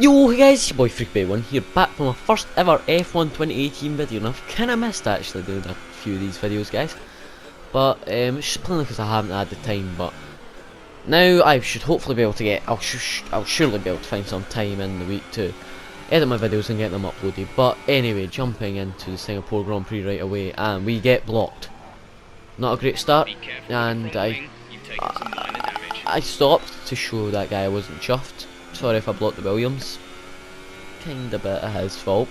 Yo, hey guys, it's your boy Freakbait1 here, back for my first ever F1 2018 video, and I've kinda missed actually doing a few of these videos, guys. But it's just plainly because I haven't had the time. But now I should hopefully be able to get. I'll surely be able to find some time in the week to edit my videos and get them uploaded. But anyway, jumping into the Singapore Grand Prix right away, and we get blocked. Not a great start, and I stopped to show that guy I wasn't chuffed. Sorry if I blocked the Williams. Kinda bit of his fault.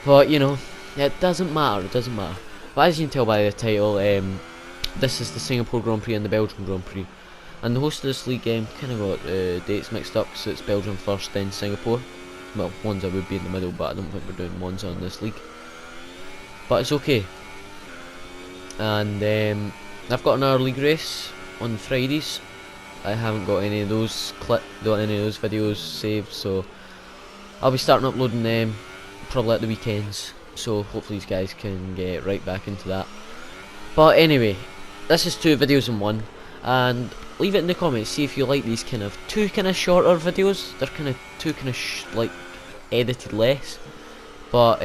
But you know, it doesn't matter, it doesn't matter. But as you can tell by the title, this is the Singapore Grand Prix and the Belgian Grand Prix. And the host of this league kinda got dates mixed up, so it's Belgium first, then Singapore. Well, Monza would be in the middle, but I don't think we're doing Monza on this league. But it's okay. And I've got another league race on Fridays. I haven't got any of those videos saved, so I'll be starting uploading them probably at the weekends. So hopefully these guys can get right back into that. But anyway, this is 2 videos in one, and leave it in the comments. See if you like these kind of 2 kind of shorter videos. They're kind of 2 kind of like edited less, but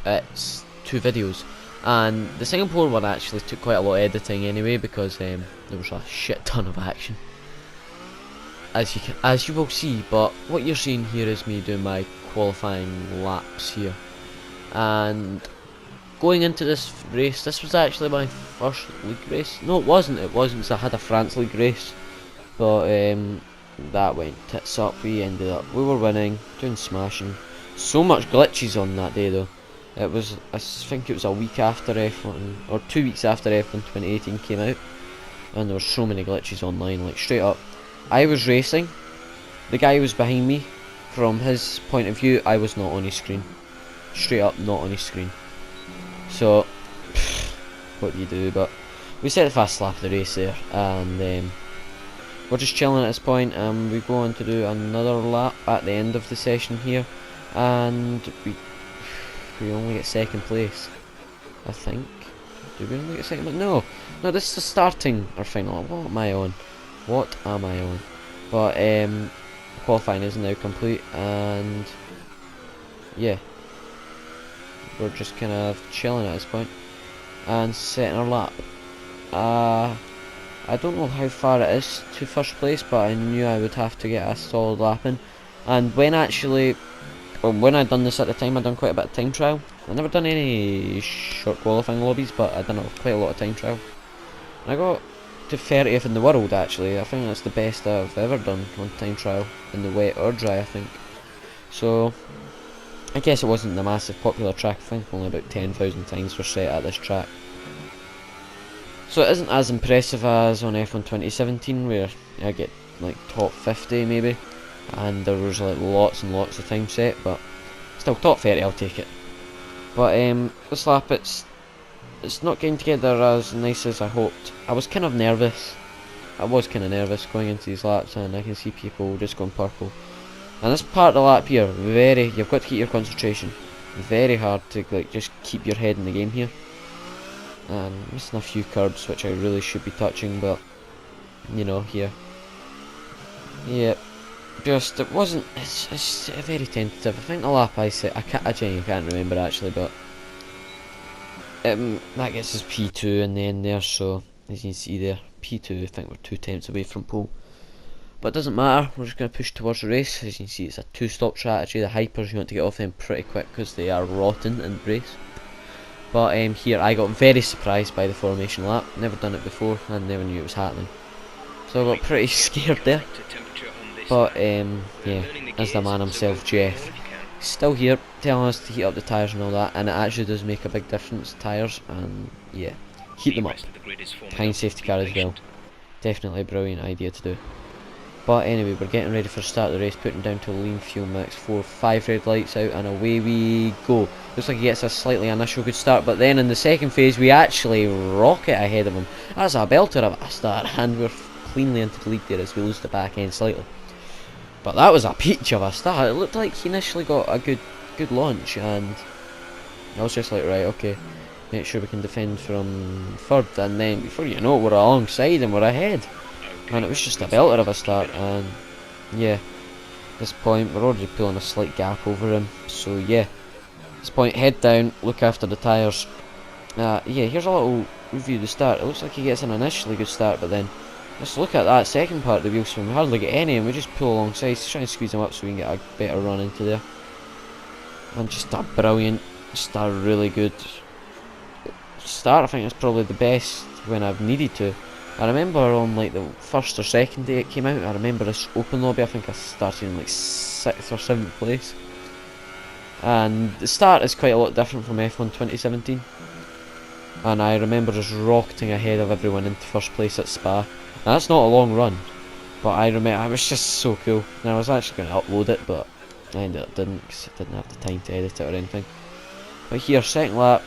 it's 2 videos. And the Singapore one actually took quite a lot of editing anyway, because there was a shit ton of action, as you will see. But what you're seeing here is me doing my qualifying laps here. And going into this race, this was actually my first league race. No, it wasn't. It wasn't, because I had a France league race. But that went tits up. We were winning, doing smashing. So much glitches on that day though. It was, I think it was a week after F1, or 2 weeks after F1 2018 came out, and there were so many glitches online, like straight up. I was racing, the guy was behind me, from his point of view, I was not on his screen. Straight up not on his screen. So, what do you do? But we set the fast lap of the race there, and we're just chilling at this point, and we go on to do another lap at the end of the session here, and we only get second place, I think. Do we only get second place? No, this is the starting or final. What am I on? But qualifying is now complete, and yeah, we're just kind of chilling at this point and setting our lap. I don't know how far it is to first place, but I knew I would have to get a solid lap in. And when I'd done this at the time, I'd done quite a bit of time trial. I've never done any short qualifying lobbies, but I'd done quite a lot of time trial. And I got to 30th in the world actually. I think that's the best I've ever done on time trial, in the wet or dry, I think. So I guess it wasn't the massive popular track. I think only about 10,000 times were set at this track. So it isn't as impressive as on F1 2017, where I get like top 50 maybe, and there was like lots and lots of time set, but still top 30 I'll take it. But this lap it's not getting together as nice as I hoped. I was kind of nervous. Going into these laps, and I can see people just going purple. And this part of the lap here, you've got to keep your concentration. Very hard to like just keep your head in the game here. And missing a few curbs which I really should be touching, but you know, here. Yep. Just it's very tentative. I think the lap I set, I can't remember actually, but that gets us P2 in the end there. So as you can see there, P2, I think we're 2 tenths away from pole, but it doesn't matter. We're just going to push towards the race. As you can see, it's a 2-stop strategy. The hypers, you want to get off them pretty quick because they are rotten in the race. But here I got very surprised by the formation lap. Never done it before, and never knew it was happening, so I got pretty scared there. But yeah, as the man himself, Jeff, he's still here telling us to heat up the tyres and all that, and it actually does make a big difference, tyres, and yeah, heat them up. Behind safety car as well. Definitely a brilliant idea to do. But anyway, we're getting ready for the start of the race, putting down to a lean fuel mix, 5 red lights out, and away we go. Looks like he gets a slightly initial good start, but then in the second phase we actually rocket ahead of him. That's a belter of a start, and we're cleanly into the lead there as we lose the back end slightly. But that was a peach of a start. It looked like he initially got a good launch, and I was just like, right, okay, make sure we can defend from third, and then before you know it, we're alongside and we're ahead. And it was just a belter of a start, and yeah, at this point we're already pulling a slight gap over him. So yeah, at this point, head down, look after the tyres. Yeah, here's a little review of the start. It looks like he gets an initially good start, but then just look at that second part of the wheel spin. We hardly get any, and we just pull alongside to try and squeeze him up so we can get a better run into there. And just a brilliant, just a really good start. I think it's probably the best when I've needed to. I remember on like the first or second day it came out, I remember this open lobby, I think I started in like 6th or 7th place. And the start is quite a lot different from F1 2017. And I remember just rocketing ahead of everyone into first place at Spa. Now that's not a long run, but I remember it was just so cool. And I was actually going to upload it, but I ended up didn't, because I didn't have the time to edit it or anything. But here, second lap,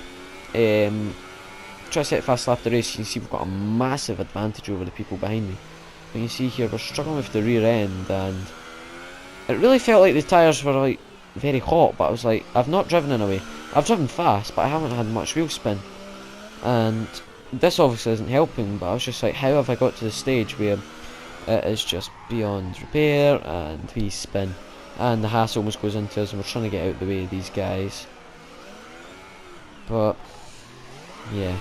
try to set fast lap the race. You can see we've got a massive advantage over the people behind me. But you can see here we're struggling with the rear end, and it really felt like the tyres were like very hot. But I was like, I've not driven in a way. I've driven fast, but I haven't had much wheel spin. And this obviously isn't helping, but I was just like, how have I got to the stage where it is just beyond repair and we spin and the hassle almost goes into us and we're trying to get out of the way of these guys. But yeah,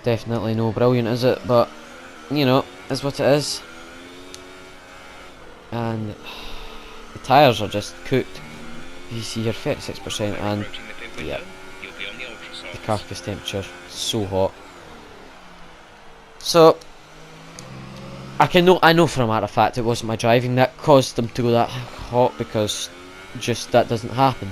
definitely no brilliant, is it? But you know, is what it is. And the tyres are just cooked. You see here 36%, and yeah, the carcass temperature so hot. So I know for a matter of fact it wasn't my driving that caused them to go that hot, because just that doesn't happen.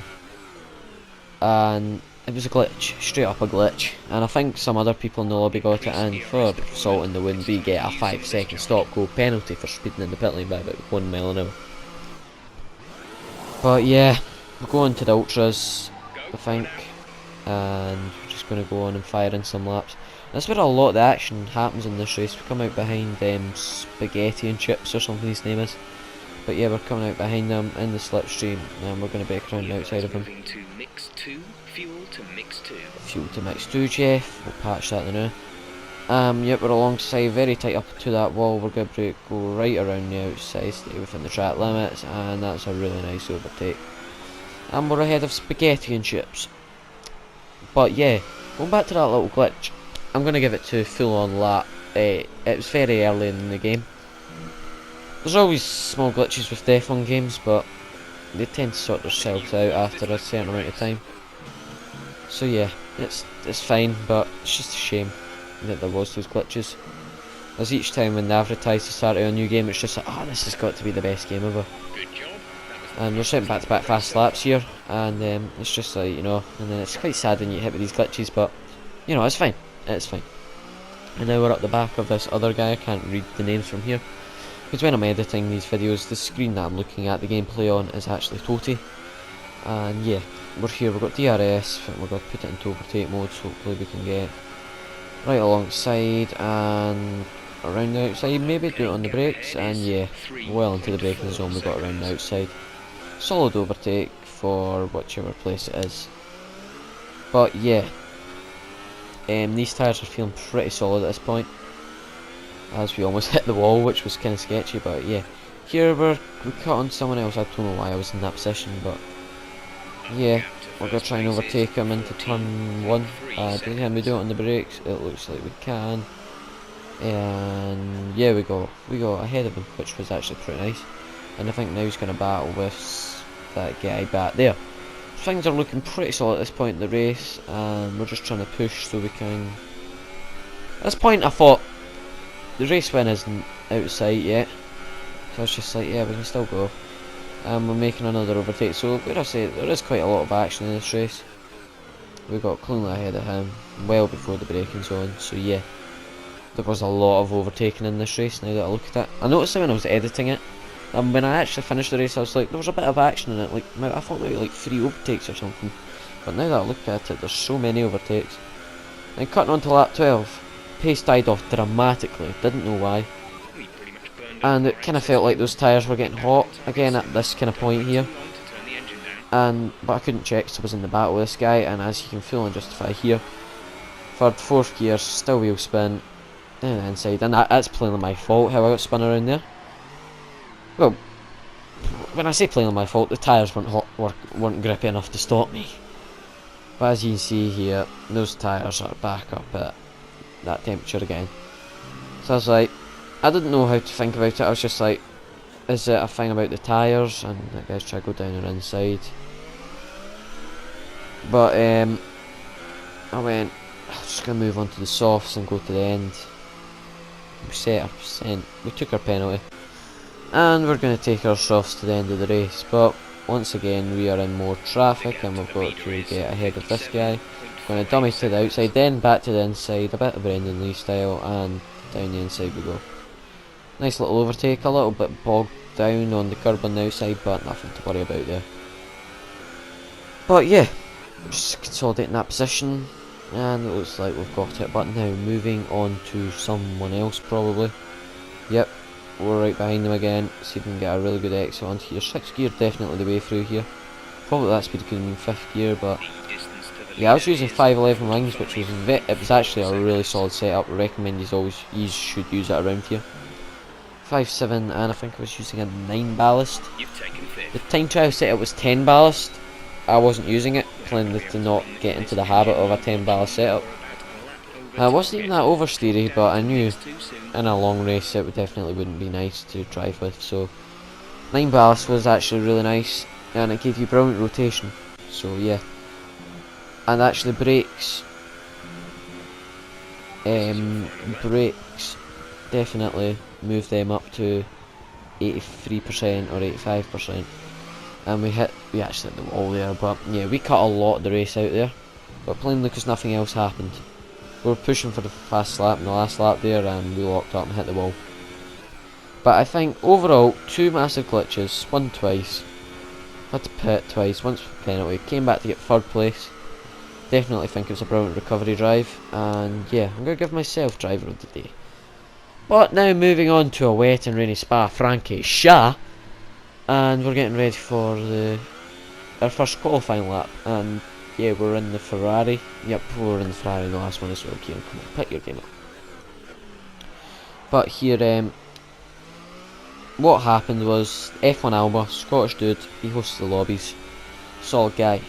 And it was a glitch, straight up a glitch. And I think some other people in the lobby got it, and for Salt in the Wind we get a 5-second stop go penalty for speeding in the pit lane by about 1 mile an hour. But yeah, we're going to the ultras, I think, and we're just going to go on and fire in some laps. That's where a lot of the action happens in this race. We come out behind Spaghetti and Chips or something his name is. But yeah, we're coming out behind them in the slipstream, and we're going to back around outside of him. Fuel to mix 2, Jeff. We'll patch that now. Yep, we're alongside, very tight up to that wall. We're going to go right around the outside, stay within the track limits, and that's a really nice overtake. And we're ahead of Spaghetti and Chips. But yeah, going back to that little glitch, I'm going to give it to full on lap. It was very early in the game. There's always small glitches with the F1 games, but they tend to sort themselves out after a certain amount of time. So yeah, it's fine, but it's just a shame that there was those glitches. As each time when they advertise to start a new game, it's just like, oh, this has got to be the best game ever. And we're setting back-to-back fast laps here, and it's just like, you know, and then it's quite sad when you hit with these glitches, but you know, it's fine. It's fine. And now we're at the back of this other guy. I can't read the names from here, because when I'm editing these videos, the screen that I'm looking at the gameplay on is actually Toti. And yeah, we're here, we've got DRS, we're going to put it into overtake mode, so hopefully we can get right alongside and around the outside, maybe do it on the brakes, and yeah, well into the braking zone we've got around the outside. Solid overtake for whichever place it is. But yeah, these tyres are feeling pretty solid at this point, as we almost hit the wall, which was kind of sketchy. But yeah, here we cut on someone else. I don't know why I was in that position, but yeah, we're going to try and overtake him into turn 1. Can we do it on the brakes? It looks like we can. And yeah, we got ahead of him, which was actually pretty nice. And I think now he's going to battle with that guy back there. Things are looking pretty solid at this point in the race, and we're just trying to push so we can. At this point I thought the race win isn't out of sight yet, so I was just like, yeah, we can still go. And we're making another overtake, so where I say there is quite a lot of action in this race. We got cleanly ahead of him well before the braking zone, so yeah, there was a lot of overtaking in this race. Now that I look at it, I noticed it when I was editing it, and when I actually finished the race I was like, there was a bit of action in it. Like, I thought there were like 3 overtakes or something, but now that I look at it, there's so many overtakes. And cutting on to lap 12, pace died off dramatically, didn't know why. And it kind of felt like those tyres were getting hot again at this kind of point here. But I couldn't check, so I was in the battle with this guy, and as you can feel and justify here, third, fourth gear, still wheel spin, down the inside, and that's plainly my fault how I got spun around there. Well, when I say plainly my fault, the tyres weren't grippy enough to stop me. But as you can see here, those tyres are back up at that temperature again. So I was like, I didn't know how to think about it. I was just like, is it a thing about the tyres? And that guy's trying to go down or inside. But I went, I'm just going to move on to the softs and go to the end. We set our percent, we took our penalty. And we're going to take our softs to the end of the race. But once again, we are in more traffic and we've got to get ahead of this guy. Going to dummy to the outside, then back to the inside, a bit of Brendan Lee style, and down the inside we go. Nice little overtake, a little bit bogged down on the curb on the outside, but nothing to worry about there. But yeah, just consolidating that position, and it looks like we've got it. But now moving on to someone else probably. Yep, we're right behind them again. See if we can get a really good exit onto here. 6th gear definitely the way through here. Probably that speed could have been 5th gear, but yeah, I was using 511 rings, which was it was actually a really solid setup. I recommend you should use it around here. 5.7, and I think I was using a 9 ballast. The time trial setup was 10 ballast. I wasn't using it, planning to not get into the habit of a 10 ballast setup. I wasn't even that oversteery, but I knew in a long race it definitely wouldn't be nice to drive with. So 9 ballast was actually really nice, and it gave you brilliant rotation. So yeah. And actually brakes, definitely move them up to 83% or 85%. And we actually hit the wall there, but yeah, we cut a lot of the race out there. But plainly because nothing else happened. We were pushing for the fast lap in the last lap there, and we locked up and hit the wall. But I think overall, 2 massive glitches, spun twice, had to pit twice, once for penalty, came back to get 3rd place. Definitely think it was a brilliant recovery drive, and yeah, I'm going to give myself driver of the day. But now moving on to a wet and rainy Spa-Francorchamps, and we're getting ready for our first qualifying lap, and yeah, we're in the Ferrari. Yep, we're in the Ferrari, the last one as well. Kieran, come on, pick your game up. But here, what happened was F1 Alba, Scottish dude, he hosts the lobbies, solid guy.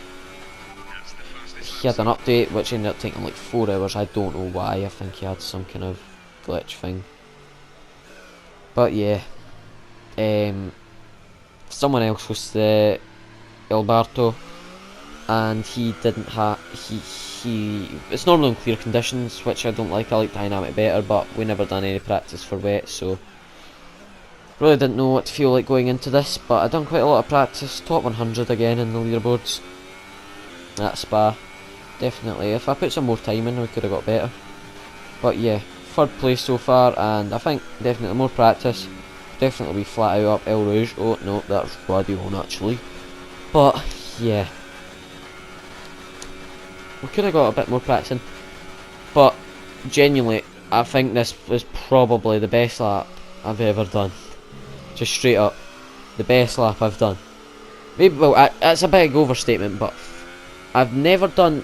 He had an update which ended up taking like 4 hours. I don't know why. I think he had some kind of glitch thing. But yeah, someone else was the Alberto, and he didn't have it's normally in clear conditions, which I don't like. I like dynamic better, but we never done any practice for wet, so really didn't know what to feel like going into this. But I done quite a lot of practice. Top 100 again in the leaderboards at Spa. Definitely, if I put some more time in, we could have got better. But yeah, 3rd place so far, and I think definitely more practice. Definitely be flat out up leauge. Oh no, that's radio on actually. But yeah, we could have got a bit more practice in. But genuinely, I think this was probably the best lap I've ever done. Just straight up, the best lap I've done. Maybe, well, that's a big overstatement, but I've done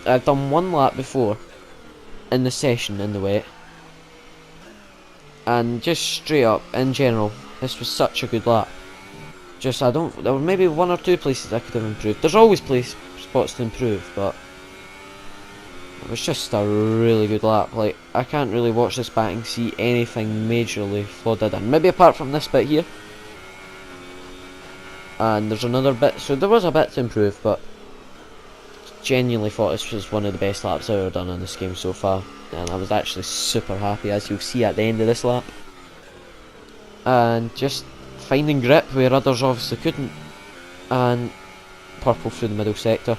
1 lap before in the session in the wet, and just straight up in general, this was such a good lap. Just there were maybe 1 or 2 places I could have improved. There's always spots to improve, but it was just a really good lap. Like, I can't really watch this back and see anything majorly flawed in. Maybe apart from this bit here, and there's another bit. So there was a bit to improve, but genuinely thought this was one of the best laps I've ever done in this game so far, and I was actually super happy, as you'll see at the end of this lap. And just finding grip where others obviously couldn't, and purple through the middle sector.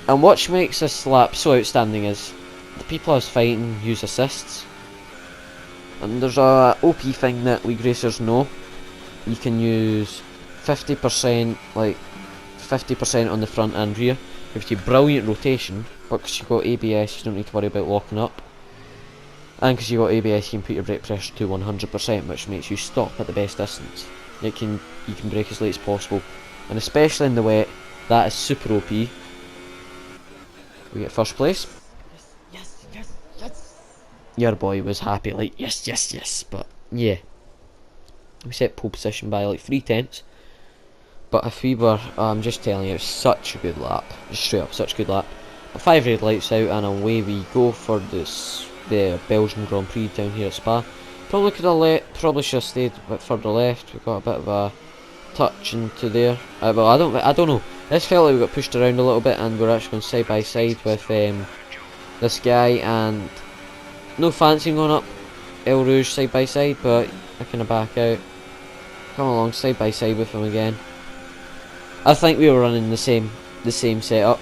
And what makes this lap so outstanding is the people I was fighting use assists, and there's a OP thing that league racers know. You can use 50%, like 50% on the front and rear. Gives you brilliant rotation, but because you've got ABS you don't need to worry about locking up, and because you've got ABS you can put your brake pressure to 100%, which makes you stop at the best distance. You can brake as late as possible, and especially in the wet, that is super OP. We get 1st place. Yes. your boy was happy, like, yes, yes, yes. But yeah, we set pole position by like 3/10. But if we were, I'm just telling you, it was such a good lap, just straight up, such a good lap. 5 red lights out, and away we go for the Belgian Grand Prix down here at Spa. Probably could have probably should have stayed a bit further left. We got a bit of a touch into there. Well, I don't know. This felt like we got pushed around a little bit, and we're actually going side by side with this guy, and no fancy going up El Rouge side by side, but I kind of back out, come along side by side with him again. I think we were running the same setup,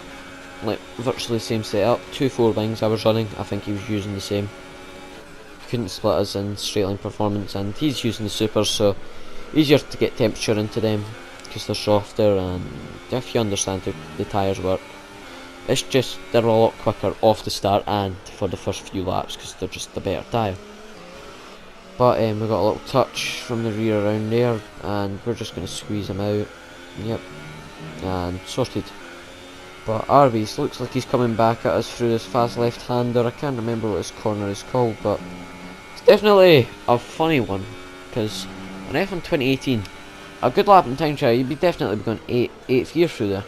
like virtually the same setup. 2 4 wings I was running. I think he was using the same. He couldn't split us in straight line performance, and he's using the supers, so easier to get temperature into them because they're softer, and if you understand how the tyres work, it's just they're a lot quicker off the start and for the first few laps because they're just the better tyre. But we got a little touch from the rear around there, and we're just going to squeeze him out. Yep, and sorted. But Arby's looks like he's coming back at us through this fast left-hander. I can't remember what his corner is called, but it's definitely a funny one because on F1 2018, a good lap in time trial, you'd be definitely going 8th gear through there.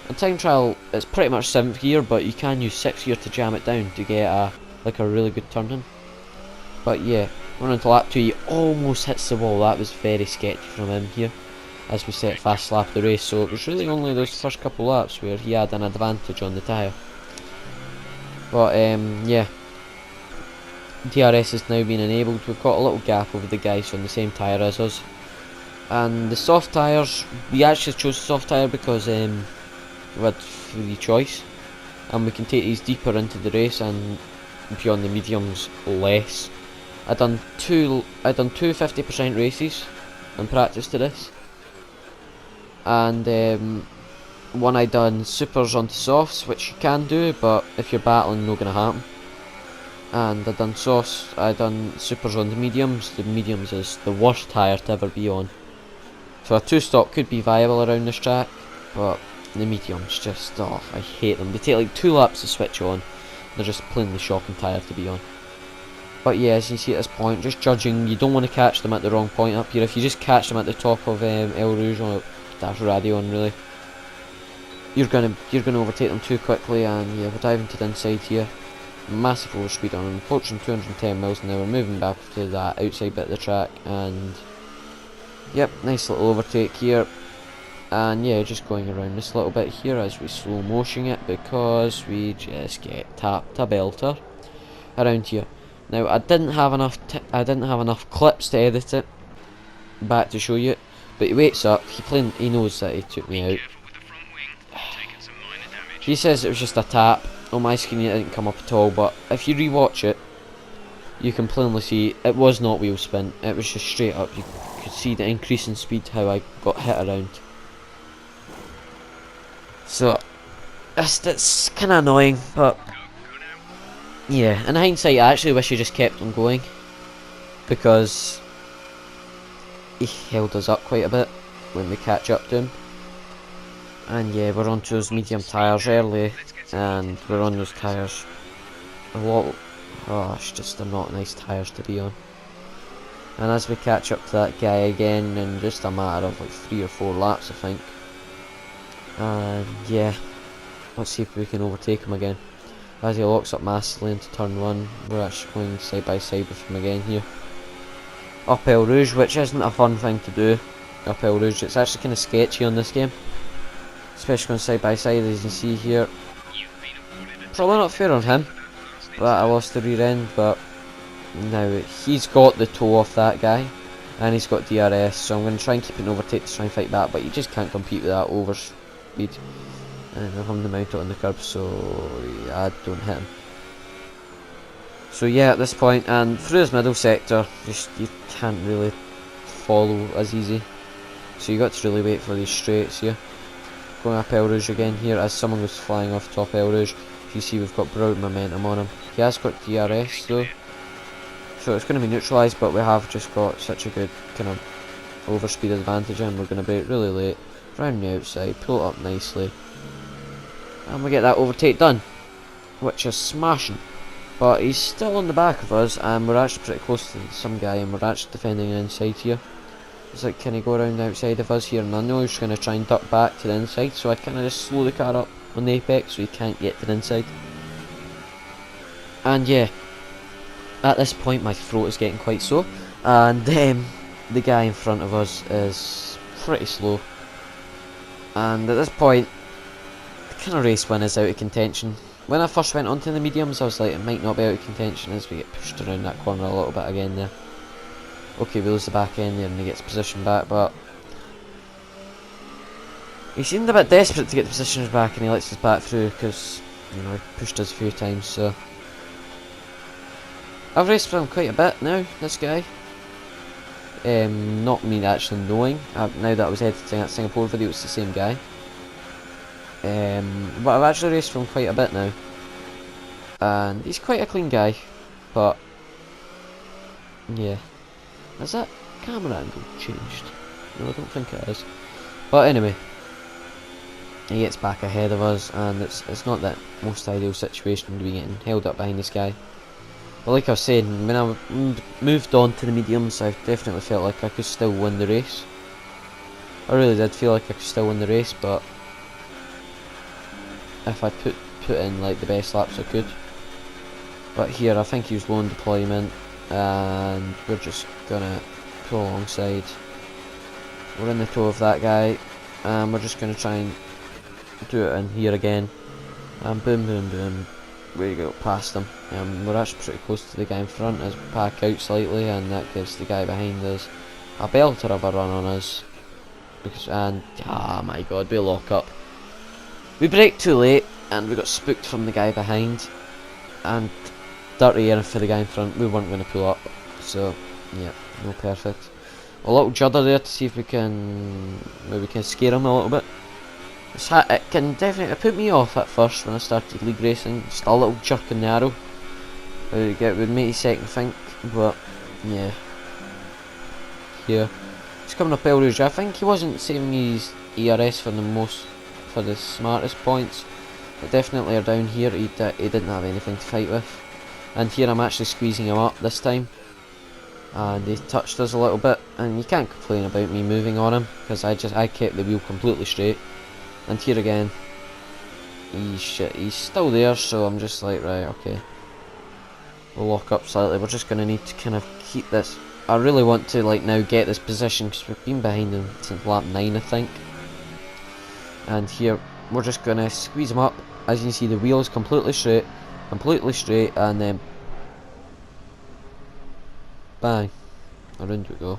In time trial, it's pretty much 7th gear, but you can use 6th gear to jam it down to get a really good turn in. But yeah, going into lap 2, he almost hits the wall. That was very sketchy from him here, as we set fast lap of the race. So it was really only those first couple laps where he had an advantage on the tyre. But yeah, DRS has now been enabled. We've got a little gap over the guys on the same tyre as us. And the soft tyres, we actually chose the soft tyre because we had free choice, and we can take these deeper into the race and beyond the mediums less. I done two 50% races in practice to this, and one I done supers onto softs, which you can do, but if you're battling, not gonna happen. And I done supers on the mediums. The mediums is the worst tyre to ever be on. So a 2-stop could be viable around this track, but the mediums just, oh, I hate them. They take like 2 laps to switch on. They're just plainly shocking tyre to be on. But yeah, as you see at this point, just judging, you don't want to catch them at the wrong point up here. If you just catch them at the top of El Rouge, or that's Radion really, you're gonna overtake them too quickly, and yeah, we're diving to the inside here. Massive overspeed on them, approaching 210 miles an hour, moving back to that outside bit of the track, and yep, nice little overtake here. And yeah, just going around this little bit here as we slow motion it, because we just get tapped a belter around here. Now I didn't have enough clips to edit it back to show you it, but he wakes up, he knows that he took me out. He says it was just a tap. On my screen it didn't come up at all, but if you rewatch it, you can plainly see it was not wheel spin, it was just straight up. You could see the increase in speed, how I got hit around. So that's kind of annoying, but yeah, in hindsight I actually wish he just kept on going, because he held us up quite a bit when we catch up to him. And yeah, we're onto those medium tyres early, and we're on those tyres a lot. Oh, it's just, they're not nice tyres to be on. And as we catch up to that guy again in just a matter of like 3 or 4 laps, I think. And yeah, let's see if we can overtake him again. As he locks up massively into turn 1, we're actually going side by side with him again here. Up El Rouge, which isn't a fun thing to do. Up El Rouge, it's actually kind of sketchy on this game, especially going side by side, as you can see here. Probably not fair on him, but I lost the rear end. But now he's got the toe off that guy, and he's got DRS, so I'm going to try and keep an overtake to try and fight back, but you just can't compete with that over speed. And I'm having to mount it on the curb, so yeah, I don't hit him. So yeah, at this point, and through this middle sector, just you can't really follow as easy, so you got to really wait for these straights here. Going up El Rouge again here, as someone goes flying off top El Rouge. If you see, we've got brilliant momentum on him. He has got DRS though, so it's going to be neutralised, but we have just got such a good kind of overspeed advantage, and we're going to brake really late, round the outside, pull it up nicely, and we get that overtake done, which is smashing. But he's still on the back of us, and we're actually pretty close to some guy, and we're actually defending the inside here. It's like, can he go around the outside of us here? And I know he's going to try and duck back to the inside, so I kind of just slow the car up on the apex so he can't get to the inside. And yeah, at this point my throat is getting quite sore, and the guy in front of us is pretty slow. And at this point, the kind of race win is out of contention. When I first went onto the mediums, I was like, it might not be out of contention as we get pushed around that corner a little bit again there. Okay, we lose the back end there and he gets position back, but he seemed a bit desperate to get the positions back, and he lets us back through because, you know, he pushed us a few times. So I've raced with him quite a bit now, this guy. Not me actually knowing. Now that I was editing that Singapore video, it's the same guy. But I've actually raced with him quite a bit now, and he's quite a clean guy. But yeah. Has that camera angle changed? No, I don't think it is. But anyway, he gets back ahead of us, and it's not that most ideal situation to be getting held up behind this guy. But like I was saying, when I moved on to the mediums, I definitely felt like I could still win the race. I really did feel like I could still win the race, but if I put in like the best laps I could. But here I think he was low on deployment, and we're just gonna pull alongside. We're in the toe of that guy, and we're just gonna try and do it in here again, and boom boom boom, we go past him. We're actually pretty close to the guy in front as we pack out slightly, and that gives the guy behind us a belter of a run on us. And ah my god, we lock up. We brake too late, and we got spooked from the guy behind, and dirty air for the guy in front. We weren't going to pull up, so yeah, no perfect. A little judder there to see if we can maybe scare him a little bit. It can definitely put me off at first when I started league racing. Just a little jerk in the arrow would make you second think, but yeah. Here, he's coming up leauge. I think he wasn't saving his ERS for the smartest points, but definitely are down here. He didn't have anything to fight with. And here I'm actually squeezing him up this time, and he touched us a little bit, and you can't complain about me moving on him because I kept the wheel completely straight. And here again, he's still there, so I'm just like, right, okay, we'll lock up slightly. We're just gonna need to kind of keep this. I really want to like now get this position because we've been behind him since lap 9 I think. And here we're just gonna squeeze him up. As you can see, the wheel is completely straight, and then bang, around we go.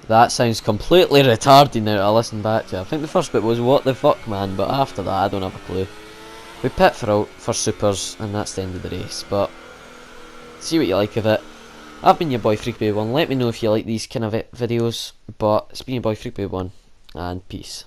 That sounds completely retarded now to listen back to. I think the first bit was what the fuck man, but after that I don't have a clue. We pit for supers, and that's the end of the race, but see what you like of it. I've been your boy FreakBaby1. Let me know if you like these kind of videos, but it's been your boy FreakBaby1, and peace.